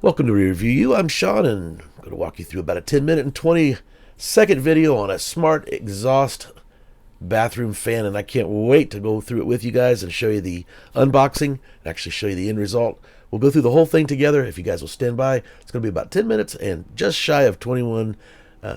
Welcome to Review You. I'm Sean, and I'm going to walk you through about a 10-minute and 20-second video on a smart exhaust bathroom fan, and I can't wait to go through it with you guys and show you the unboxing and actually show you the end result. We'll go through the whole thing together if you guys will stand by. It's going to be about 10 minutes and just shy of 21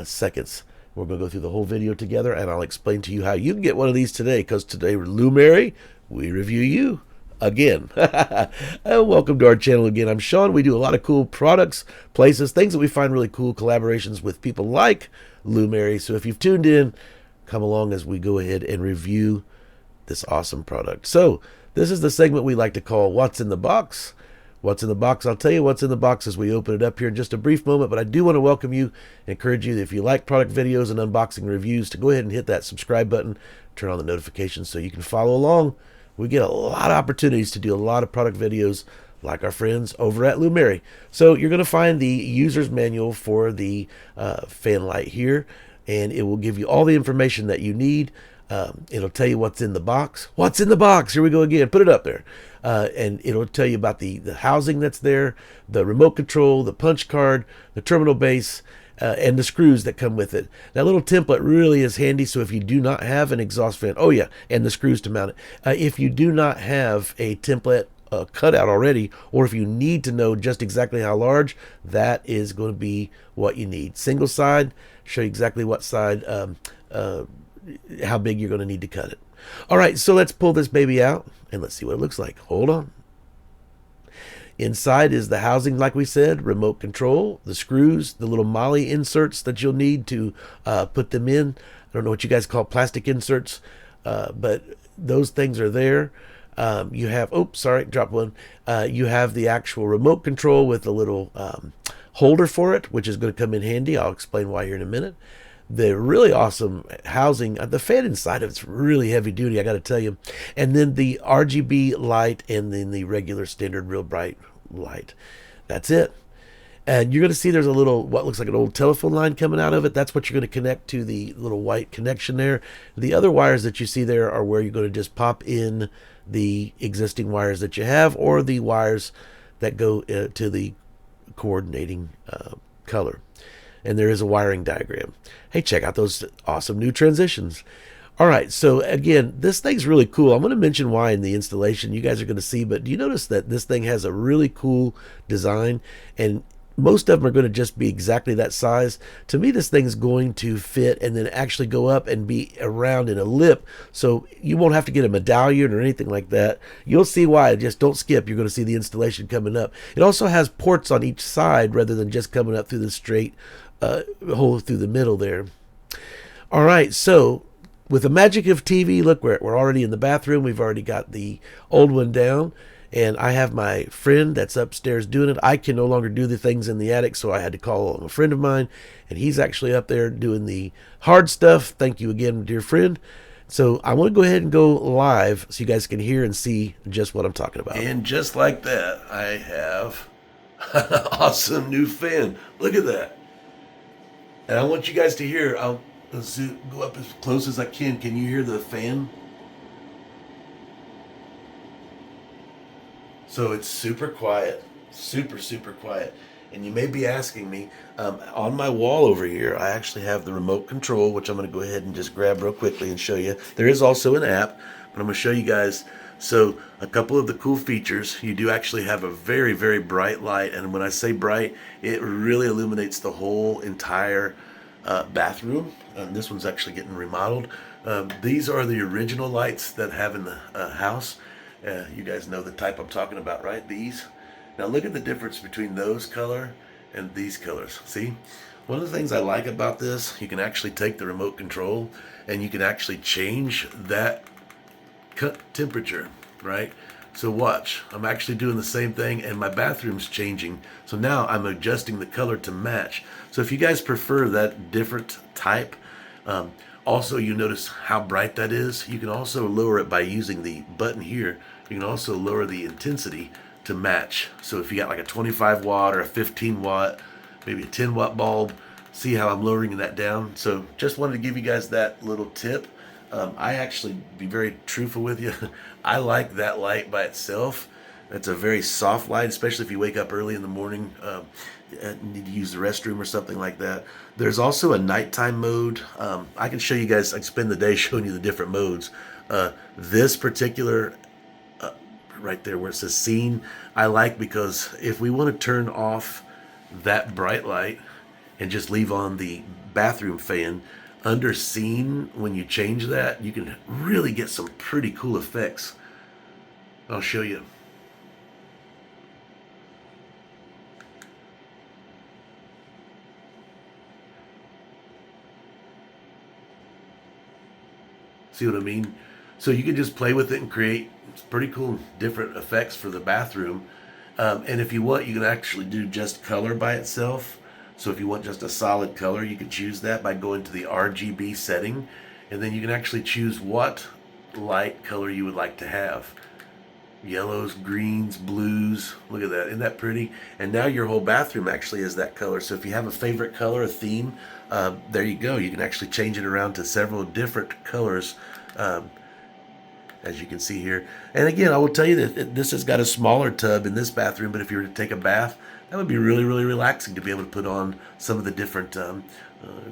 seconds. We're going to go through the whole video together, and I'll explain to you how you can get one of these today, because today, Lumary, we review you again. Welcome to our channel again. I'm Sean. We do a lot of cool products, places, things that we find really cool, collaborations with people like Lumary. So if you've tuned in, come along as we go ahead and review this awesome product. So this is the segment we like to call What's in the Box. What's in the box? I'll tell you what's in the box as we open it up here in just a brief moment, but I do want to welcome you, encourage you that if you like product videos and unboxing reviews, to go ahead and hit that subscribe button, turn on the notifications so you can follow along. We get a lot of opportunities to do a lot of product videos like our friends over at Lumary. So you're going to find the user's manual for the fan light here, and it will give you all the information that you need. It'll tell you what's in the box. What's in the box? Here we go again. Put it up there. And it'll tell you about the housing that's there, the remote control, the punch card, the terminal base, and the screws that come with it. That little template really is handy, so if you do not have an exhaust fan, oh yeah, and the screws to mount it. If you do not have a template cut out already, or if you need to know just exactly how large, that is going to be what you need. Single side, show you exactly what side, how big you're going to need to cut it. All right, so let's pull this baby out and let's see what it looks like. Hold on. Inside is the housing, like we said, remote control, the screws, the little molly inserts that you'll need to put them in. I don't know what you guys call plastic inserts, but those things are there. You have, oops, sorry, dropped one. You have the actual remote control with a little holder for it, which is going to come in handy. I'll explain why here in a minute. The really awesome housing, the fan inside of it's really heavy duty, I got to tell you. And then the RGB light, and then the regular standard real bright light. That's it. And you're going to see there's a little, what looks like an old telephone line coming out of it. That's what you're going to connect to the little white connection there. The other wires that you see there are where you're going to just pop in the existing wires that you have, or the wires that go to the coordinating color. And there is a wiring diagram. Hey, check out those awesome new transitions. All right, so again, this thing's really cool. I'm going to mention why in the installation. You guys are going to see, but do you notice that this thing has a really cool design? And most of them are going to just be exactly that size. To me, this thing's going to fit and then actually go up and be around in a lip, so you won't have to get a medallion or anything like that. You'll see why. Just don't skip. You're going to see the installation coming up. It also has ports on each side rather than just coming up through the straight hole through the middle there. All right, so with the magic of TV, look, we're already in the bathroom. We've already got the old one down, and I have my friend that's upstairs doing it. I can no longer do the things in the attic, so I had to call on a friend of mine, and he's actually up there doing the hard stuff. Thank you again, dear friend. So I want to go ahead and go live so you guys can hear and see just what I'm talking about. And just like that, I have an awesome new fan. Look at that. And I want you guys to hear, I'll go up as close as I can. Can you hear the fan? So it's super quiet, super, super quiet. And you may be asking me, on my wall over here, I actually have the remote control, which I'm going to go ahead and just grab real quickly and show you. There is also an app, but I'm going to show you guys. So a couple of the cool features, you do actually have a very, very bright light. And when I say bright, it really illuminates the whole entire bathroom. This one's actually getting remodeled. These are the original lights that have in the house. You guys know the type I'm talking about, right? These. Now look at the difference between those color and these colors. See? One of the things I like about this, you can actually take the remote control and you can actually change that temperature, right? So watch, I'm actually doing the same thing, and my bathroom's changing. So now I'm adjusting the color to match. So if you guys prefer that different type, also you notice how bright that is. You can also lower it by using the button here. You can also lower the intensity to match. So if you got like a 25 watt or a 15 watt, maybe a 10 watt bulb, see how I'm lowering that down. So just wanted to give you guys that little tip. I actually, be very truthful with you, I like that light by itself. It's a very soft light, especially if you wake up early in the morning, and need to use the restroom or something like that. There's also a nighttime mode. I can show you guys, I can spend the day showing you the different modes. This particular, right there where it says scene, I like, because if we want to turn off that bright light and just leave on the bathroom fan, under scene, when you change that, you can really get some pretty cool effects. I'll show you. See what I mean? So you can just play with it and create pretty cool different effects for the bathroom. And if you want, you can actually do just color by itself. So if you want just a solid color, you can choose that by going to the RGB setting. And then you can actually choose what light color you would like to have. Yellows, greens, blues. Look at that. Isn't that pretty? And now your whole bathroom actually is that color. So if you have a favorite color, a theme, there you go. You can actually change it around to several different colors, as you can see here. And again, I will tell you that this has got a smaller tub in this bathroom, but if you were to take a bath, that would be really, really relaxing to be able to put on some of the different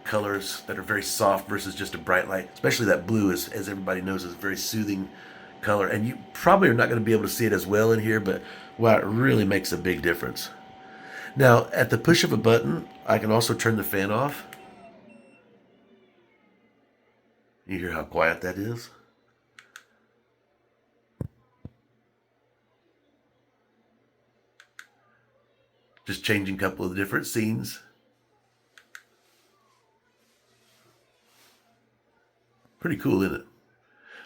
colors that are very soft versus just a bright light. Especially that blue, as everybody knows, is a very soothing color. And you probably are not going to be able to see it as well in here, but wow, it really makes a big difference. Now, at the push of a button, I can also turn the fan off. You hear how quiet that is? Just changing a couple of different scenes. Pretty cool, isn't it?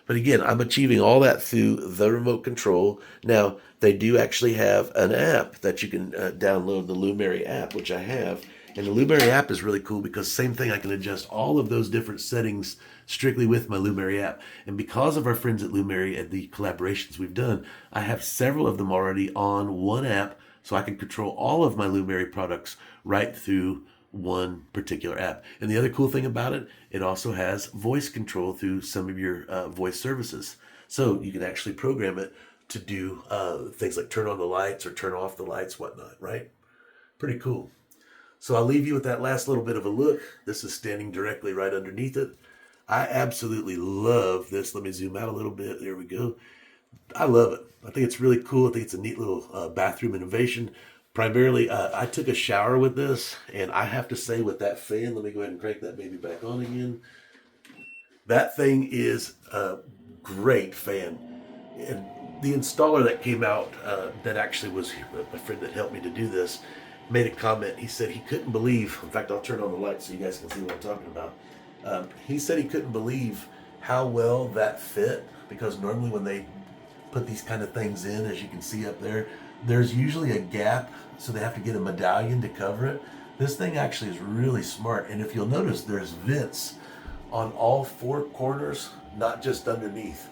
But again, I'm achieving all that through the remote control. Now, they do actually have an app that you can download, the Lumary app, which I have. And the Lumary app is really cool because same thing, I can adjust all of those different settings strictly with my Lumary app. And because of our friends at Lumary and the collaborations we've done, I have several of them already on one app, so I can control all of my Lumary products right through one particular app. And the other cool thing about it, it also has voice control through some of your voice services. So you can actually program it to do things like turn on the lights or turn off the lights, whatnot, right? Pretty cool. So I'll leave you with that last little bit of a look. This is standing directly right underneath it. I absolutely love this. Let me zoom out a little bit. There we go. I love it. I think it's really cool. I think it's a neat little bathroom innovation. Primarily, I took a shower with this, and I have to say with that fan, let me go ahead and crank that baby back on again. That thing is a great fan. And the installer that came out, that actually was a friend that helped me to do this, made a comment. He said he couldn't believe, in fact, I'll turn on the light so you guys can see what I'm talking about. He said he couldn't believe how well that fit, because normally when they put these kind of things in, as you can see up there, there's usually a gap, so they have to get a medallion to cover it. This thing actually is really smart, and if you'll notice, there's vents on all four corners, not just underneath.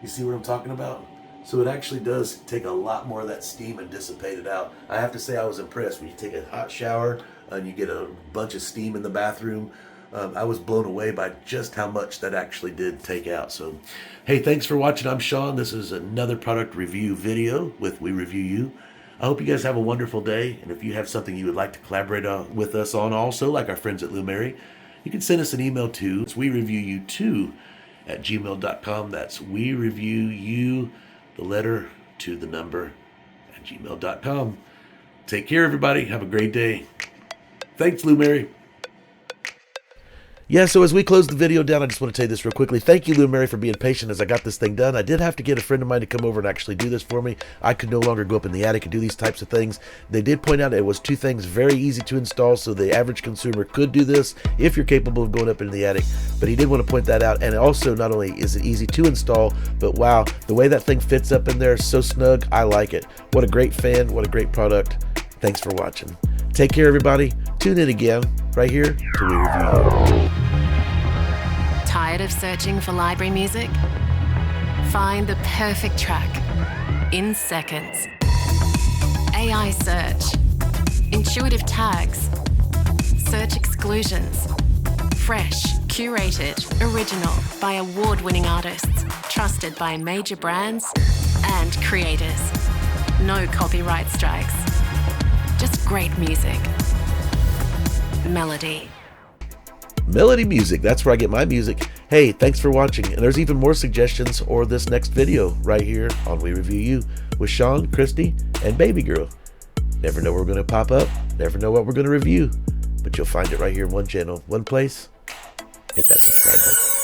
You see what I'm talking about? So it actually does take a lot more of that steam and dissipate it out. I have to say I was impressed. When you take a hot shower and you get a bunch of steam in the bathroom, I was blown away by just how much that actually did take out. So, hey, thanks for watching. I'm Sean. This is another product review video with We Review You. I hope you guys have a wonderful day. And if you have something you would like to collaborate with us on also, like our friends at Lumary, you can send us an email to wereviewyu2@gmail.com. That's wereviewyu, the letter to the number, @gmail.com. Take care, everybody. Have a great day. Thanks, Lumary. Yeah, so as we close the video down, I just want to tell you this real quickly. Thank you, Lumary, for being patient as I got this thing done. I did have to get a friend of mine to come over and actually do this for me. I could no longer go up in the attic and do these types of things. They did point out it was two things very easy to install, so the average consumer could do this if you're capable of going up into the attic. But he did want to point that out. And also, not only is it easy to install, but wow, the way that thing fits up in there is so snug. I like it. What a great fan. What a great product. Thanks for watching. Take care, everybody. Tune in again right here to We Review You. Tired of searching for library music? Find the perfect track in seconds. AI search, intuitive tags, search exclusions, fresh, curated, original by award-winning artists, trusted by major brands and creators. No copyright strikes. Just great music. Melody. Melody Music, that's where I get my music. Hey, thanks for watching, and there's even more suggestions or this next video right here on We Review You with Sean, Christy, and Baby Girl. Never know where we're going to pop up, never know what we're going to review, but you'll find it right here in one channel, one place. Hit that subscribe button.